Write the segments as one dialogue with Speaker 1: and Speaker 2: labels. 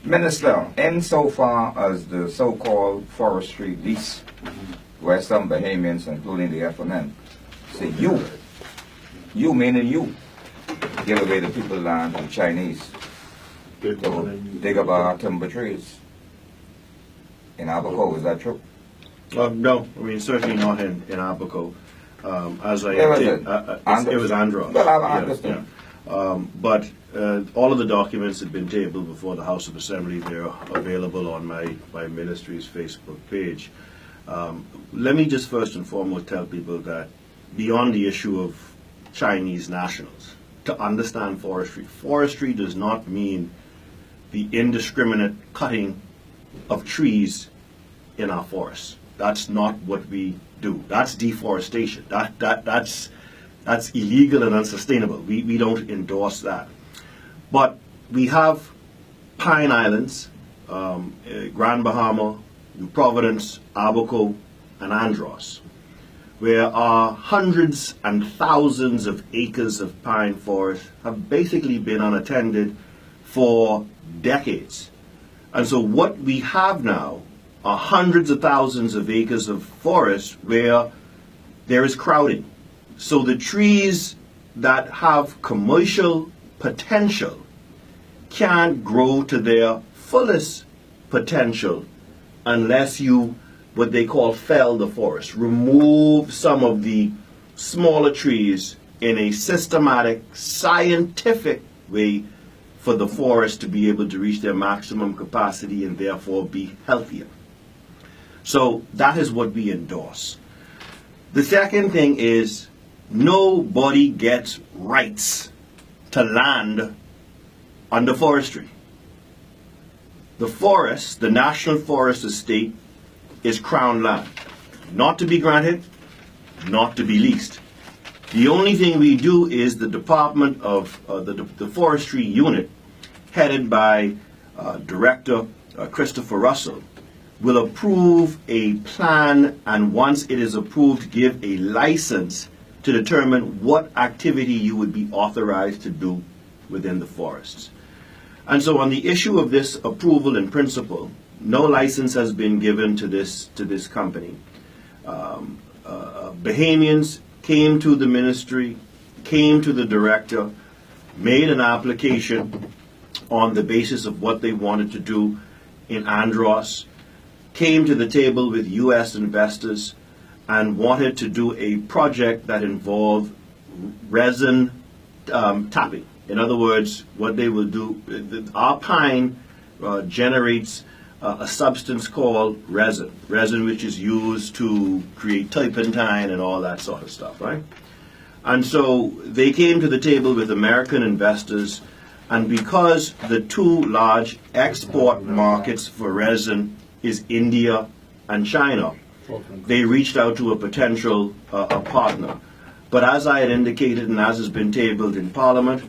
Speaker 1: Minister, insofar as the so-called forestry lease, where some Bahamians, including the FNN, say you meaning you, give away the people land to the Chinese to dig up our timber trees in Abaco, is that true?
Speaker 2: No, I mean certainly not in Abaco. As I
Speaker 1: Where was
Speaker 2: it was Andros.
Speaker 1: Well, I understand.
Speaker 2: But all of the documents have been tabled before the House of Assembly. They're available on my ministry's Facebook page. Let me just first and foremost tell people that beyond the issue of Chinese nationals, to understand forestry does not mean the indiscriminate cutting of trees in our forests. That's not what we do. That's deforestation. That's illegal and unsustainable. We don't endorse that. But we have Pine Islands, Grand Bahama, New Providence, Abaco, and Andros, where our hundreds and thousands of acres of pine forest have basically been unattended for decades. And so what we have now are hundreds of thousands of acres of forest where there is crowding. So the trees that have commercial potential can't grow to their fullest potential unless you, what they call, fell the forest, remove some of the smaller trees in a systematic, scientific way for the forest to be able to reach their maximum capacity and therefore be healthier. So that is what we endorse. The second thing is nobody gets rights to land under forestry. The forest, the National Forest Estate, is crown land, not to be granted, not to be leased. The only thing we do is the Department of the Forestry Unit, headed by Director Christopher Russell, will approve a plan, and once it is approved, give a license to determine what activity you would be authorized to do within the forests. And so on the issue of this approval in principle, no license has been given to this company. Bahamians came to the ministry, came to the director, made an application on the basis of what they wanted to do in Andros, came to the table with U.S. investors and wanted to do a project that involved resin tapping. In other words, what they will do, our pine generates a substance called resin which is used to create turpentine and all that sort of stuff, right? And so they came to the table with American investors, and because the two large export markets for resin is India and China, they reached out to a potential partner. But as I had indicated and as has been tabled in Parliament,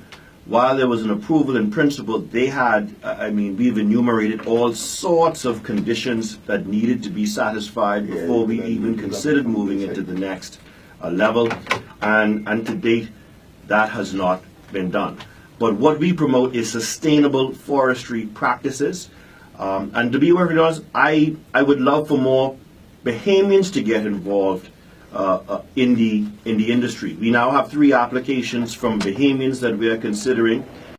Speaker 2: while there was an approval in principle, they had, we've enumerated all sorts of conditions that needed to be satisfied before we even considered moving into the next level, and to date, that has not been done. But what we promote is sustainable forestry practices, and to be very honest, I would love for more Bahamians to get involved in the industry. We now have 3 applications from Bahamians that we are considering.